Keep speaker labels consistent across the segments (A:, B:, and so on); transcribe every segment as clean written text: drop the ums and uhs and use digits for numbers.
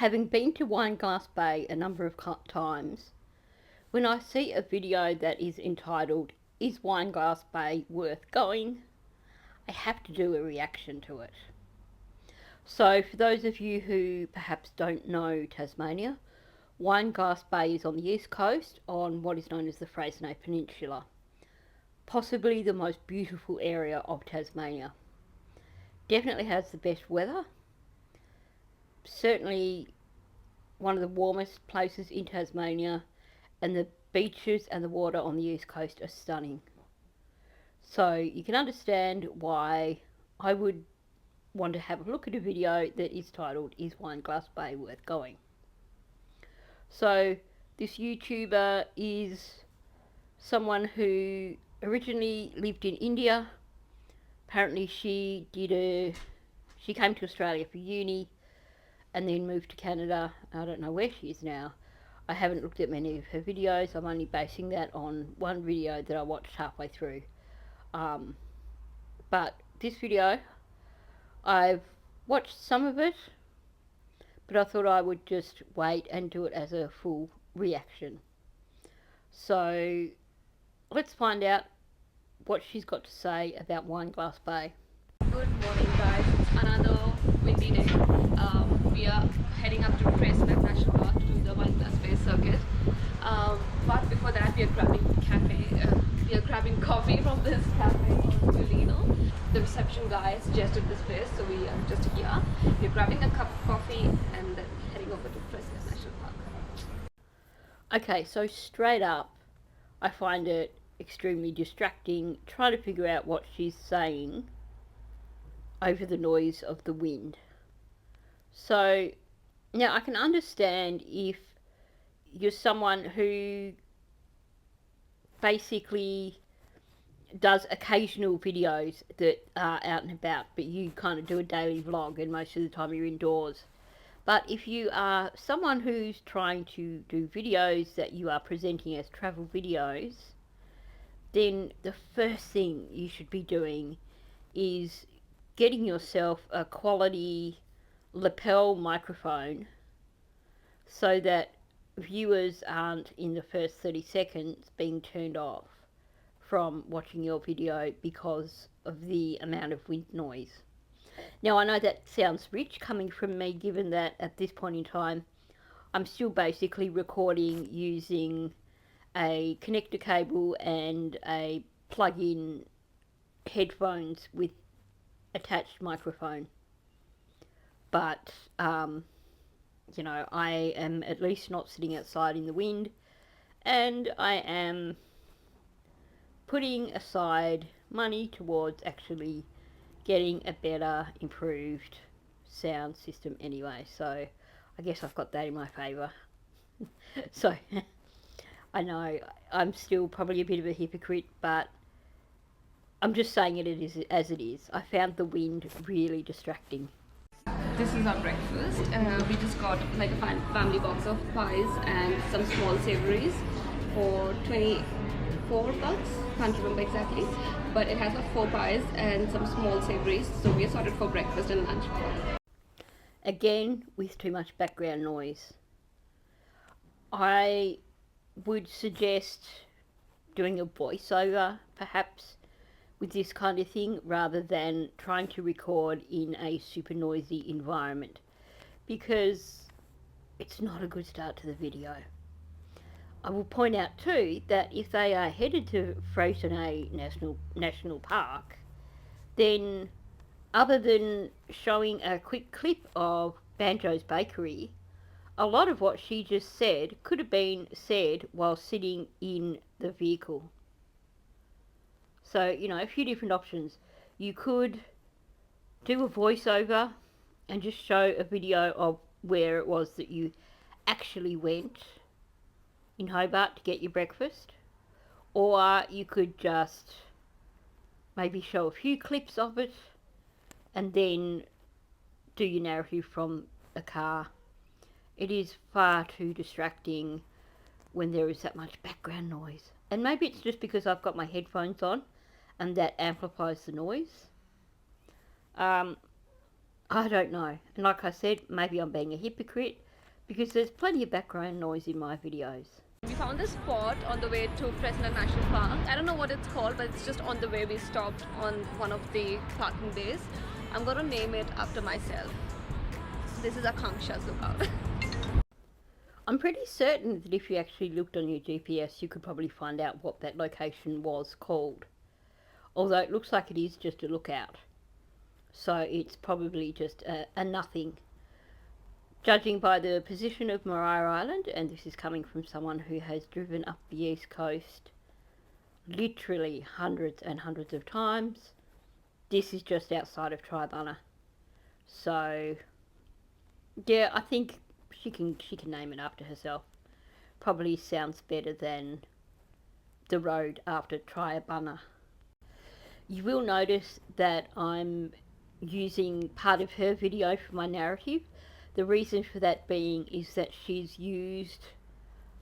A: Having been to Wineglass Bay a number of times, when I see a video that is entitled, "Is Wineglass Bay Worth Going?" I have to do a reaction to it. So for those of you who perhaps don't know Tasmania, Wineglass Bay is on the east coast on what is known as the Freycinet Peninsula, possibly the most beautiful area of Tasmania. Definitely has the best weather, certainly one of the warmest places in Tasmania, and the beaches and the water on the east coast are stunning. So you can understand why I would want to have a look at a video that is titled, "Is Wineglass Bay Worth Going?" So this YouTuber is someone who originally lived in India. Apparently she came to Australia for uni and then moved to Canada. I don't know where she is now. I haven't looked at many of her videos. I'm only basing that on one video that I watched halfway through. But this video, I've watched some of it, but I thought I would just wait and do it as a full reaction. So let's find out what she's got to say about Wineglass Bay.
B: Good morning, guys. It's another windy day. We are heading up to Freycinet National Park to do the Wineglass Bay circuit. But before that, we are grabbing coffee from this cafe on Molino. The reception guy suggested this place, so we are just here. We're grabbing a cup of coffee and then heading over to Freycinet National Park.
A: Okay, so straight up, I find it extremely distracting trying to figure out what she's saying over the noise of the wind. So now I can understand if you're someone who basically does occasional videos that are out and about, but you kind of do a daily vlog and most of the time you're indoors. But if you are someone who's trying to do videos that you are presenting as travel videos, then the first thing you should be doing is getting yourself a quality lapel microphone so that viewers aren't in the first 30 seconds being turned off from watching your video because of the amount of wind noise. Now I know that sounds rich coming from me, given that at this point in time I'm still basically recording using a connector cable and a plug-in headphones with attached microphone. But you know, I am at least not sitting outside in the wind, and I am putting aside money towards actually getting a better, improved sound system anyway, so I guess I've got that in my favour. So I know I'm still probably a bit of a hypocrite, but I'm just saying it as it is. I found the wind really distracting.
B: This is our breakfast. We just got like a family box of pies and some small savories for $24. Can't remember exactly, but it has got 4 pies and some small savories. So we are sorted for breakfast and lunch.
A: Again, with too much background noise. I would suggest doing a voiceover, perhaps, with this kind of thing, rather than trying to record in a super noisy environment, because it's not a good start to the video. I will point out too that if they are headed to Freycinet National Park, then other than showing a quick clip of Banjo's Bakery, a lot of what she just said could have been said while sitting in the vehicle. So, you know, a few different options. You could do a voiceover and just show a video of where it was that you actually went in Hobart to get your breakfast. Or you could just maybe show a few clips of it and then do your narrative from a car. It is far too distracting when there is that much background noise. And maybe it's just because I've got my headphones on and that amplifies the noise. I don't know. And like I said, maybe I'm being a hypocrite, because there's plenty of background noise in my videos.
B: We found this spot on the way to Fresno National Park. I don't know what it's called, but it's just on the way. We stopped on one of the parking bays. I'm going to name it after myself. This is Akanksha's lookout.
A: I'm pretty certain that if you actually looked on your GPS, you could probably find out what that location was called. Although it looks like it is just a lookout. So it's probably just a nothing. Judging by the position of Maria Island, and this is coming from someone who has driven up the east coast literally hundreds and hundreds of times, this is just outside of Tribunna. So yeah, I think she can name it after herself. Probably sounds better than the road after Tribunna. You will notice that I'm using part of her video for my narrative. The reason for that being is that she's used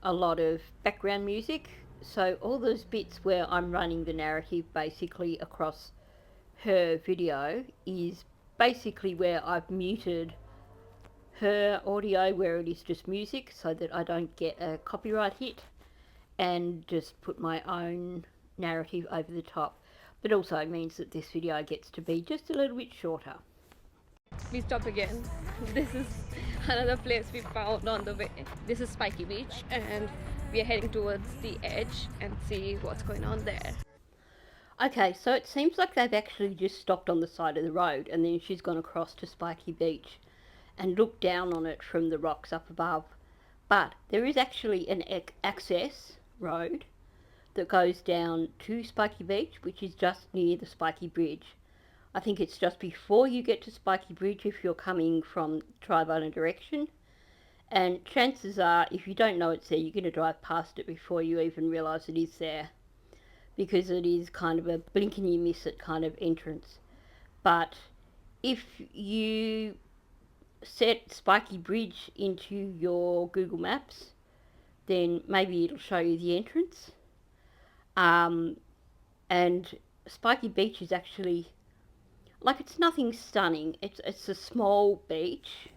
A: a lot of background music, so all those bits where I'm running the narrative basically across her video is basically where I've muted her audio where it is just music so that I don't get a copyright hit, and just put my own narrative over the top. But also means that this video gets to be just a little bit shorter.
B: We stopped again. This is another place we found on the way. This is Spiky Beach, and we are heading towards the edge and see what's going on there.
A: Okay, so it seems like they've actually just stopped on the side of the road, and then she's gone across to Spiky Beach and looked down on it from the rocks up above. But there is actually an access road that goes down to Spiky Beach, which is just near the Spiky Bridge. I think it's just before you get to Spiky Bridge if you're coming from Tribunna direction. And chances are, if you don't know it's there, you're going to drive past it before you even realise it is there, because it is kind of a blink and you miss it kind of entrance. But if you set Spiky Bridge into your Google Maps, then maybe it'll show you the entrance. And Spiky Beach is actually, like, it's nothing stunning. It's a small beach,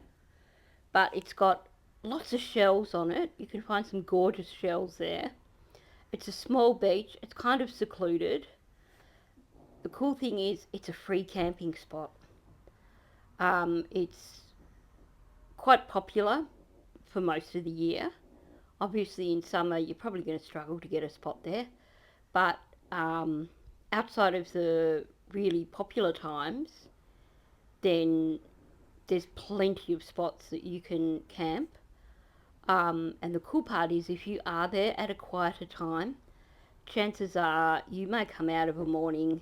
A: but it's got lots of shells on it. You can find some gorgeous shells there. It's a small beach. It's kind of secluded. The cool thing is it's a free camping spot. It's quite popular for most of the year. Obviously in summer you're probably going to struggle to get a spot there, but outside of the really popular times, then there's plenty of spots that you can camp. And the cool part is if you are there at a quieter time, chances are you may come out of a morning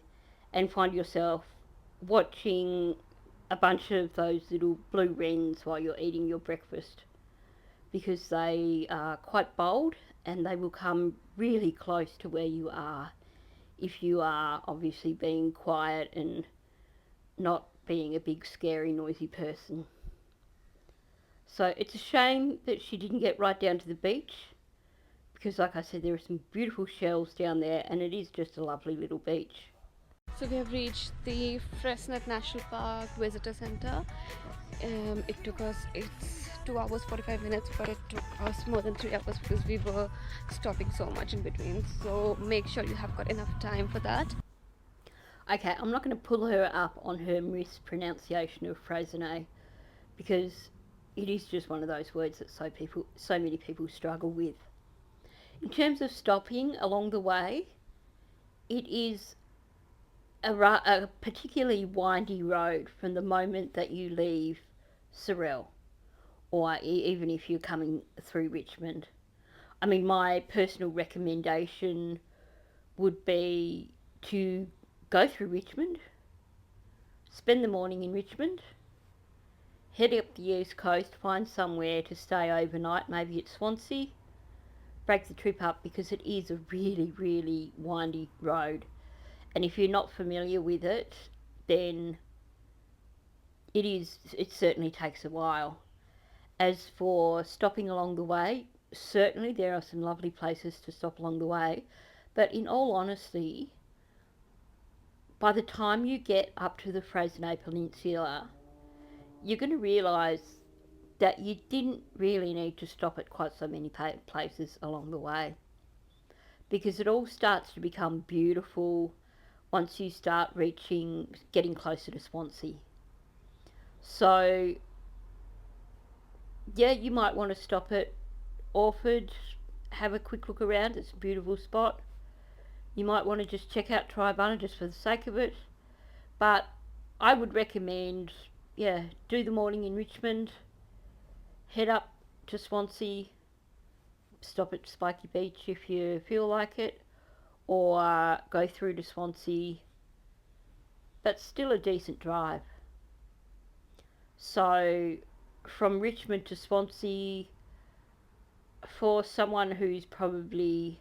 A: and find yourself watching a bunch of those little blue wrens while you're eating your breakfast, because they are quite bold and they will come really close to where you are if you are obviously being quiet and not being a big scary noisy person. So it's a shame that she didn't get right down to the beach, because like I said, there are some beautiful shells down there and it is just a lovely little beach.
B: So we have reached the Fresno National Park Visitor Center. It's 2 hours 45 minutes, but it took us more than 3 hours because we were stopping so much in between. So make sure you have got enough time for that.
A: Okay, I'm not going to pull her up on her mispronunciation of Fresno, because it is just one of those words that so many people struggle with. In terms of stopping along the way, it is a particularly windy road from the moment that you leave Sorrel, or even if you're coming through Richmond. I mean, my personal recommendation would be to go through Richmond, spend the morning in Richmond, head up the east coast, find somewhere to stay overnight, maybe at Swansea, break the trip up, because it is a really, really windy road. And if you're not familiar with it, then it certainly takes a while. As for stopping along the way, certainly there are some lovely places to stop along the way, but in all honesty, by the time you get up to the Fresno Peninsula, you're going to realise that you didn't really need to stop at quite so many places along the way, because it all starts to become beautiful once you start getting closer to Swansea. So, yeah, you might want to stop at Orford, have a quick look around. It's a beautiful spot. You might want to just check out Tribunna just for the sake of it. But I would recommend, yeah, do the morning in Richmond, head up to Swansea, stop at Spiky Beach if you feel like it, or go through to Swansea. That's still a decent drive. So, from Richmond to Swansea, for someone who's probably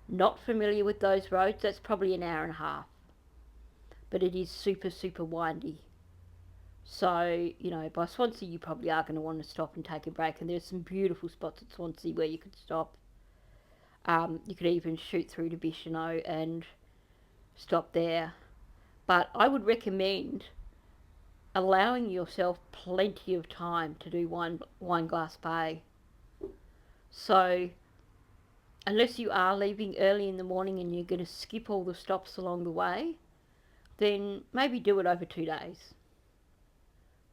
A: not familiar with those roads, that's probably an hour and a half. But it is super, super windy. So, by Swansea, you probably are going to want to stop and take a break. And there's some beautiful spots at Swansea where you could stop. You could even shoot through to Bicheno and stop there. But I would recommend allowing yourself plenty of time to do Wineglass Bay. So, unless you are leaving early in the morning and you're going to skip all the stops along the way, then maybe do it over 2 days.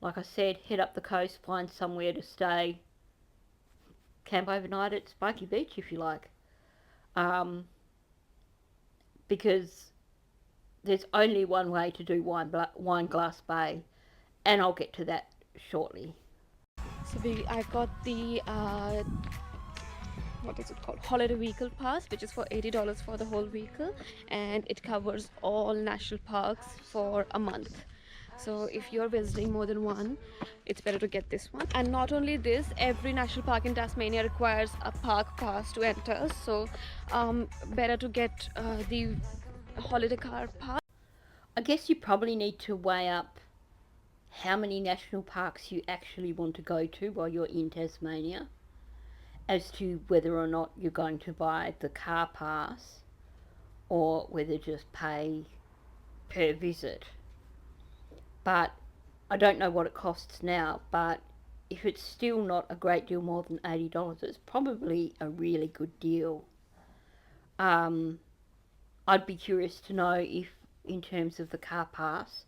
A: Like I said, head up the coast, find somewhere to stay, camp overnight at Spiky Beach if you like. Because there's only one way to do Wineglass Bay, and I'll get to that shortly.
B: So I got the what is it called, holiday vehicle pass, which is for $80 for the whole vehicle, and it covers all national parks for a month. So if you're visiting more than one, it's better to get this one. And not only this, every national park in Tasmania requires a park pass to enter, so better to get the holiday car pass.
A: I guess you probably need to weigh up how many national parks you actually want to go to while you're in Tasmania, as to whether or not you're going to buy the car pass or whether just pay per visit. But I don't know what it costs now, but if it's still not a great deal more than $80, it's probably a really good deal. I'd be curious to know if, in terms of the car pass,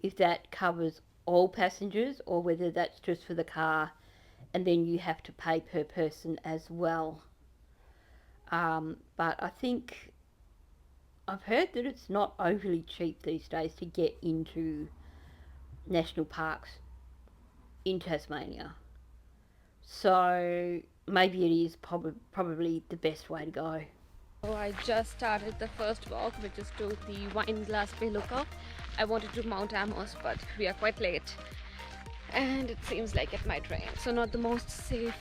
A: if that covers all passengers or whether that's just for the car and then you have to pay per person as well. But I think I've heard that it's not overly cheap these days to get into national parks in Tasmania. So maybe it is probably the best way to go.
B: So I just started the first walk, which is to the Wineglass Bay lookout. I wanted to Mount Amos, but we are quite late and it seems like it might rain, so not the most safe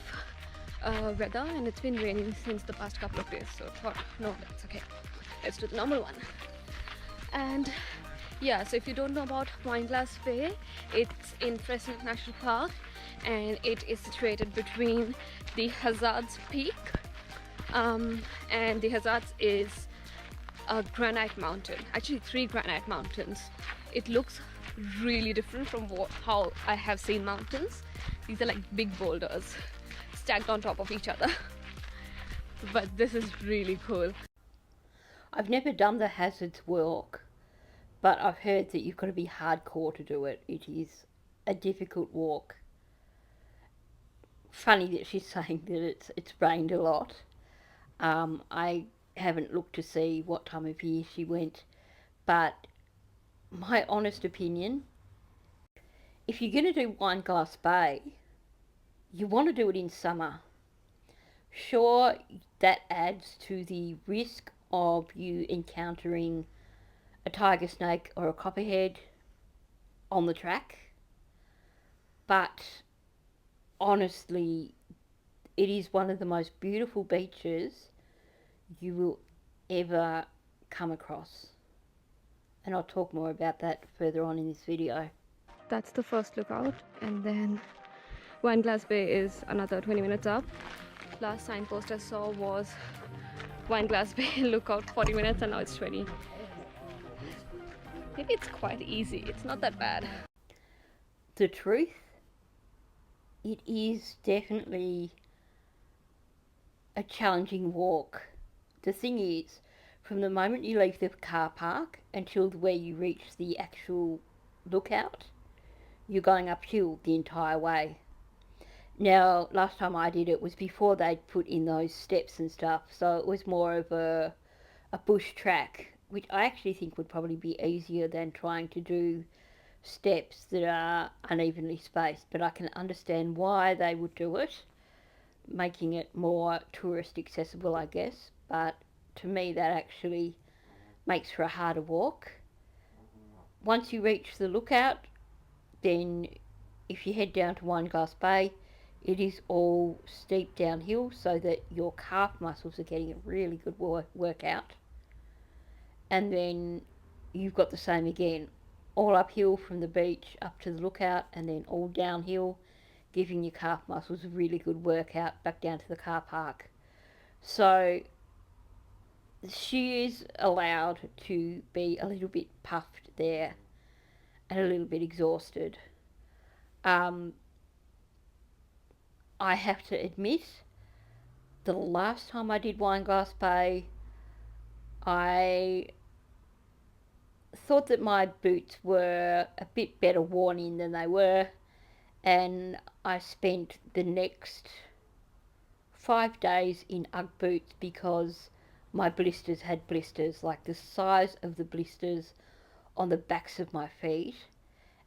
B: weather, and it's been raining since the past couple of days, so I thought, no, that's okay, let's do the normal one. And yeah, so if you don't know about Wineglass Bay, it's in Crescent National Park and it is situated between the Hazards Peak and the Hazards is a granite mountain, actually 3 granite mountains. It looks really different from how I have seen mountains. These are like big boulders stacked on top of each other. But this is really cool.
A: I've never done the Hazards walk, but I've heard that you've got to be hardcore to do it. It is a difficult walk. Funny that she's saying that it's rained a lot. I haven't looked to see what time of year she went, but my honest opinion, if you're going to do Wineglass Bay, you want to do it in summer. Sure, that adds to the risk of you encountering a tiger snake or a copperhead on the track, but honestly, it is one of the most beautiful beaches you will ever come across. And I'll talk more about that further on in this video.
B: That's the first lookout, and then Wineglass Bay is another 20 minutes up. Last signpost I saw was Wineglass Bay lookout 40 minutes, and now it's 20. Maybe it's quite easy, it's not that bad.
A: The truth it is definitely a challenging walk. The thing is, from the moment you leave the car park until where you reach the actual lookout, you're going uphill the entire way. Now, last time I did it was before they'd put in those steps and stuff, so it was more of a bush track, which I actually think would probably be easier than trying to do steps that are unevenly spaced. But I can understand why they would do it, making it more tourist accessible, I guess. But to me, that actually makes for a harder walk. Once you reach the lookout, then if you head down to Wineglass Bay, it is all steep downhill so that your calf muscles are getting a really good workout. And then you've got the same again, all uphill from the beach up to the lookout, and then all downhill, giving your calf muscles a really good workout back down to the car park. So she is allowed to be a little bit puffed there and a little bit exhausted. Um, I have to admit, the last time I did Wineglass Bay, I thought that my boots were a bit better worn in than they were, and I spent the next 5 days in Ugg boots because my blisters had blisters, like the size of the blisters on the backs of my feet,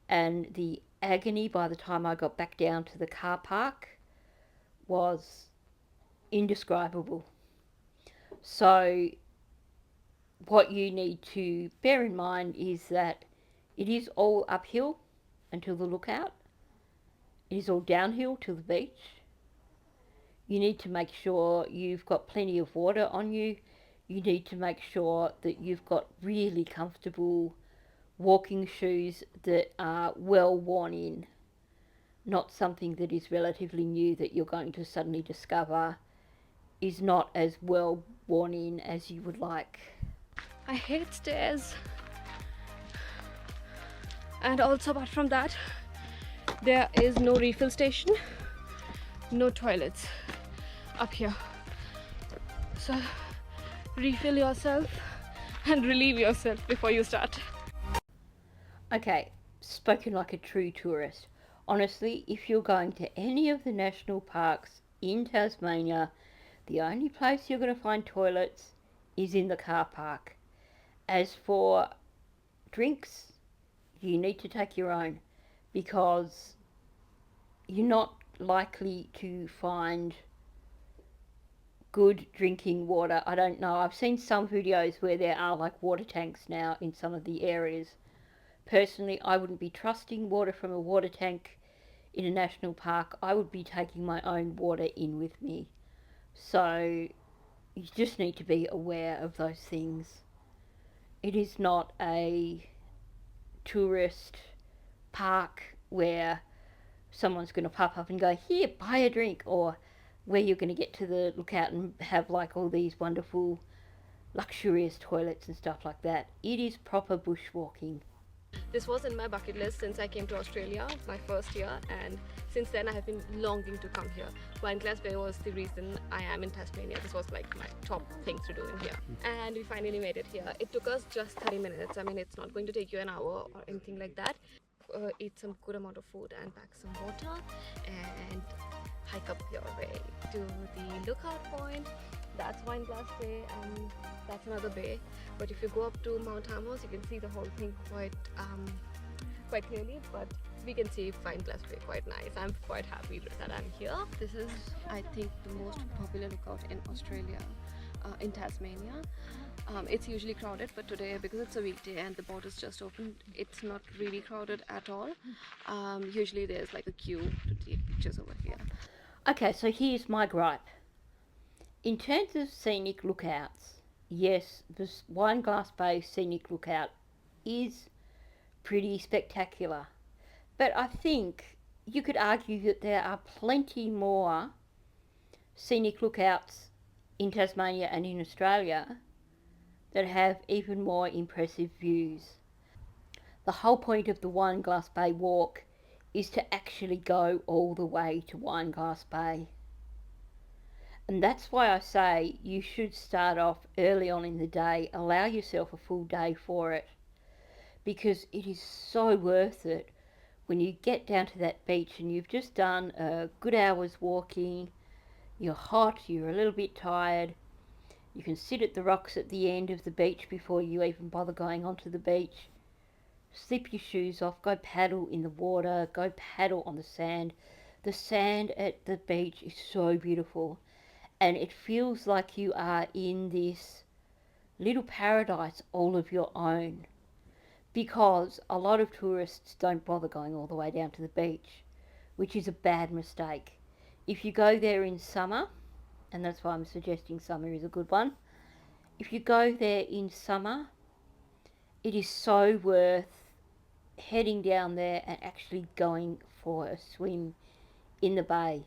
A: and the agony by the time I got back down to the car park was indescribable. So, what you need to bear in mind is that it is all uphill until the lookout, it is all downhill to the beach. You need to make sure you've got plenty of water on you. You need to make sure that you've got really comfortable walking shoes that are well worn in, not something that is relatively new that you're going to suddenly discover is not as well worn in as you would like.
B: I hate stairs. And also, apart from that, there is no refill station, no toilets up here. So refill yourself and relieve yourself before you start.
A: Okay, spoken like a true tourist. Honestly, if you're going to any of the national parks in Tasmania, the only place you're going to find toilets is in the car park. As for drinks, you need to take your own because you're not likely to find good drinking water. I don't know. I've seen some videos where there are like water tanks now in some of the areas. Personally, I wouldn't be trusting water from a water tank in a national park. I would be taking my own water in with me. So you just need to be aware of those things. It is not a tourist park where someone's going to pop up and go, here, buy a drink, or where you're going to get to the lookout and have like all these wonderful luxurious toilets and stuff like that. It is proper bushwalking.
B: This was in my bucket list since I came to Australia my first year, and since then I have been longing to come here. Wineglass Bay was the reason I am in Tasmania. This was like my top thing to do in here, and we finally made it here. It took us just 30 minutes. I mean, it's not going to take you an hour or anything like that. Eat some good amount of food and pack some water and hike up your way to the lookout point. That's Wineglass Bay, and that's another bay. But if you go up to Mount Amos, you can see the whole thing quite clearly. But we can see Wineglass Bay quite nice. I'm quite happy that I'm here. This is, I think, the most popular lookout in Australia, in Tasmania. It's usually crowded, but today, because it's a weekday and the borders just opened, it's not really crowded at all. Usually there's like a queue to take pictures over here.
A: Okay, so here's my gripe. In terms of scenic lookouts, yes, the Wineglass Bay scenic lookout is pretty spectacular. But I think you could argue that there are plenty more scenic lookouts in Tasmania and in Australia that have even more impressive views. The whole point of the Wineglass Bay walk is to actually go all the way to Wineglass Bay. And that's why I say you should start off early on in the day, allow yourself a full day for it, because it is so worth it when you get down to that beach and you've just done a good hour's walking, you're hot, you're a little bit tired, you can sit at the rocks at the end of the beach before you even bother going onto the beach, slip your shoes off, go paddle in the water, go paddle on the sand. The sand at the beach is so beautiful, and it feels like you are in this little paradise all of your own, because a lot of tourists don't bother going all the way down to the beach, which is a bad mistake. If you go there in summer, and that's why I'm suggesting summer is a good one, if you go there in summer, it is so worth heading down there and actually going for a swim in the bay.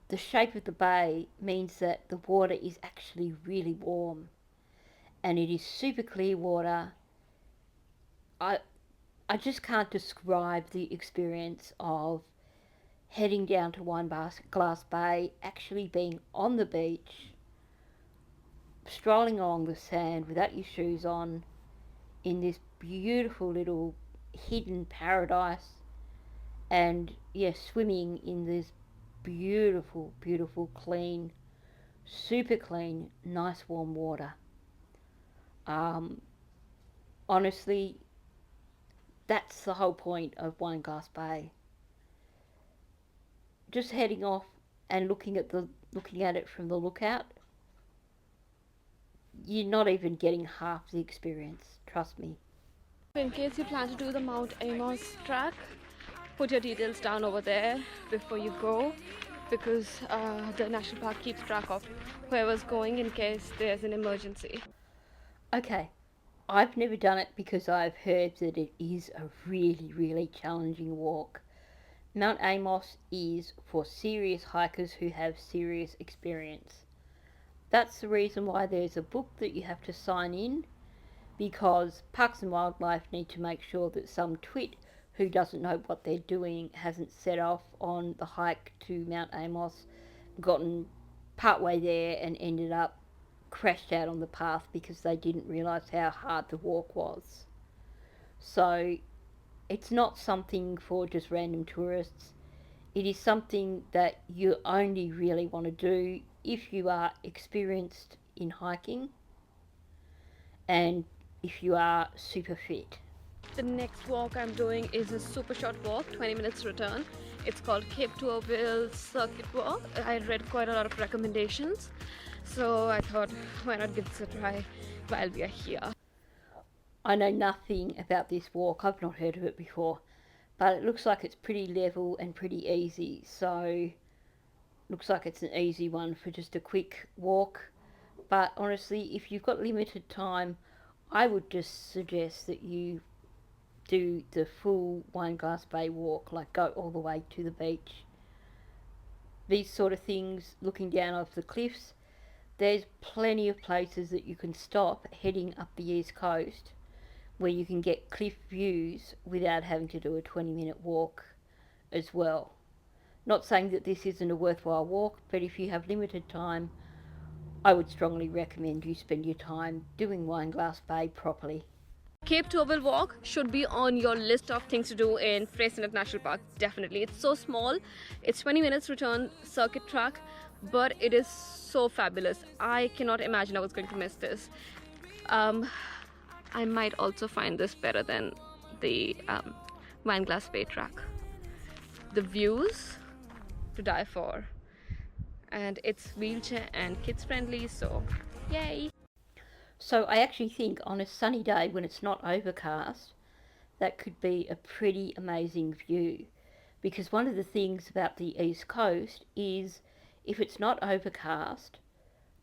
A: The shape of the bay means that the water is actually really warm, and it is super clear water. I I just can't describe the experience of heading down to Wineglass Bay, actually being on the beach, strolling along the sand without your shoes on, in this beautiful little hidden paradise, and yes, swimming in this beautiful, beautiful, clean, super clean, nice warm water. Um, Honestly, that's the whole point of Wineglass Bay. Just heading off and looking at it from the lookout, you're not even getting half the experience. Trust me.
B: In case you plan to do the Mount Amos track, put your details down over there before you go, because the national park keeps track of whoever's going in case there's an emergency.
A: Okay, I've never done it because I've heard that it is a really, really challenging walk. Mount Amos is for serious hikers who have serious experience. That's the reason why there's a book that you have to sign in, because Parks and Wildlife need to make sure that some twit who doesn't know what they're doing hasn't set off on the hike to Mount Amos, gotten partway there and ended up crashed out on the path because they didn't realise how hard the walk was. So it's not something for just random tourists. It is something that you only really want to do if you are experienced in hiking and if you are super fit.
B: The next walk I'm doing is a super short walk, 20 minutes return. It's called Cape Tourville Circuit Walk. I read quite a lot of recommendations, so I thought, why not give this a try while we are here.
A: I know nothing about this walk, I've not heard of it before, but it looks like it's pretty level and pretty easy, so looks like it's an easy one for just a quick walk. But honestly, if you've got limited time, I would just suggest that you do the full Wineglass Bay walk, like go all the way to the beach. These sort of things, looking down off the cliffs, there's plenty of places that you can stop heading up the east coast where you can get cliff views without having to do a 20-minute walk as well. Not saying that this isn't a worthwhile walk, but if you have limited time, I would strongly recommend you spend your time doing Wineglass Bay properly.
B: Cape Tourville Walk should be on your list of things to do in Freycinet National Park, definitely. It's so small, it's 20 minutes return circuit track, but it is so fabulous. I cannot imagine I was going to miss this. I might also find this better than the Wineglass Bay track. The views to die for, and it's wheelchair and kids friendly, so yay.
A: So I actually think on a sunny day when it's not overcast, that could be a pretty amazing view. Because one of the things about the East Coast is if it's not overcast,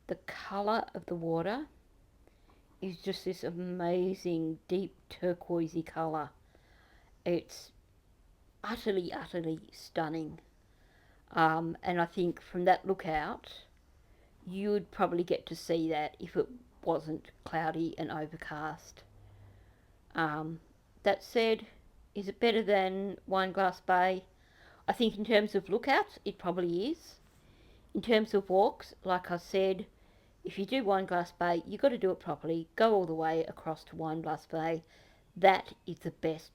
A: the colour of the water is just this amazing deep turquoisey colour. It's utterly, utterly stunning. And I think from that lookout, you would probably get to see that if it wasn't cloudy and overcast. That said, is it better than Wineglass Bay? I think in terms of lookouts, it probably is. In terms of walks, like I said, if you do Wineglass Bay, you've got to do it properly. Go all the way across to Wineglass Bay. That is the best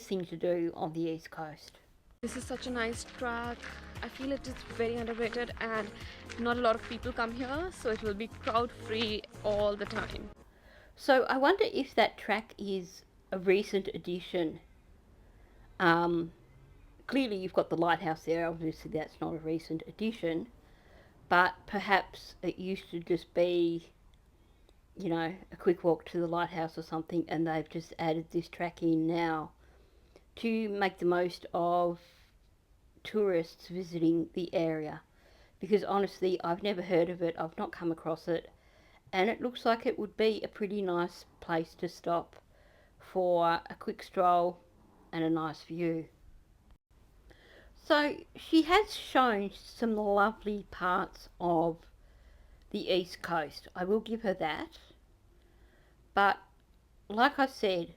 A: thing to do on the east coast.
B: This is such a nice track. I feel it is very underrated and not a lot of people come here, so it will be crowd free all the time.
A: So I wonder if that track is a recent addition. Um, Clearly you've got the lighthouse there. Obviously that's not a recent addition, but perhaps it used to just be, a quick walk to the lighthouse or something, and they've just added this track in now to make the most of tourists visiting the area. Because honestly, I've never heard of it, I've not come across it, and it looks like it would be a pretty nice place to stop for a quick stroll and a nice view. So she has shown some lovely parts of the east coast, I will give her that. But like I said,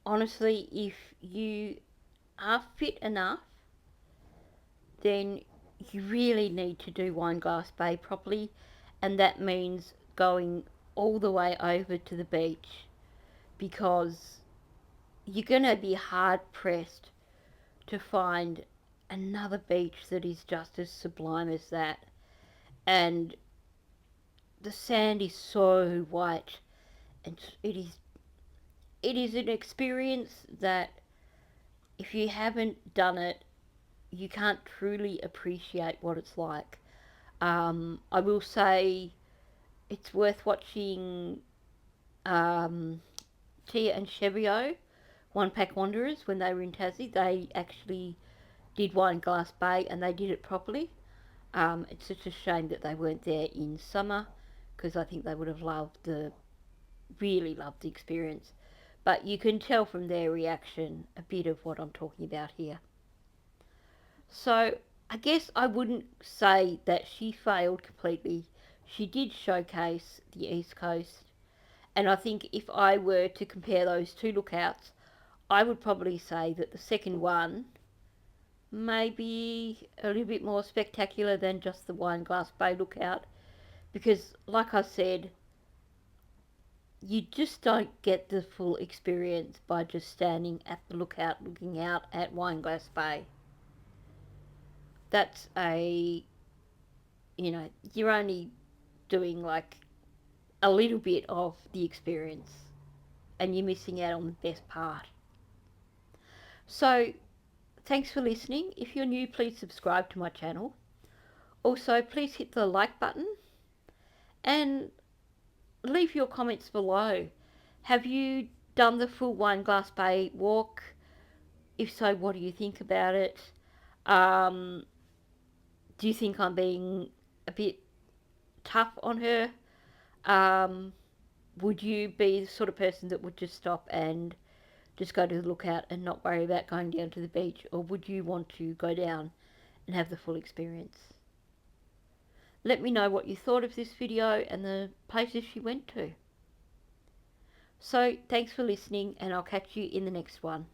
A: honestly, if you are fit enough, then you really need to do Wineglass Bay properly, and that means going all the way over to the beach, because you're going to be hard pressed to find another beach that is just as sublime as that. And the sand is so white, and it is an experience that if you haven't done it, you can't truly appreciate what it's like. I will say it's worth watching Tia and Chevio, One Pack Wanderers, when they were in Tassie. They actually did Wineglass Bay and they did it properly. It's such a shame that they weren't there in summer, because I think they would have really loved the experience. But you can tell from their reaction a bit of what I'm talking about here. So I guess I wouldn't say that she failed completely. She did showcase the East Coast, and I think if I were to compare those two lookouts, I would probably say that the second one may be a little bit more spectacular than just the Wineglass Bay lookout, because, like I said, you just don't get the full experience by just standing at the lookout looking out at Wineglass Bay. That's you're only doing like a little bit of the experience, and you're missing out on the best part. So, thanks for listening. If you're new, please subscribe to my channel. Also, please hit the like button and leave your comments below. Have you done the full Wineglass Bay walk? If so, what do you think about it? Um, do you think I'm being a bit tough on her? Um, would you be the sort of person that would just stop and just go to the lookout and not worry about going down to the beach? Or would you want to go down and have the full experience? Let me know what you thought of this video and the places she went to. So, thanks for listening, and I'll catch you in the next one.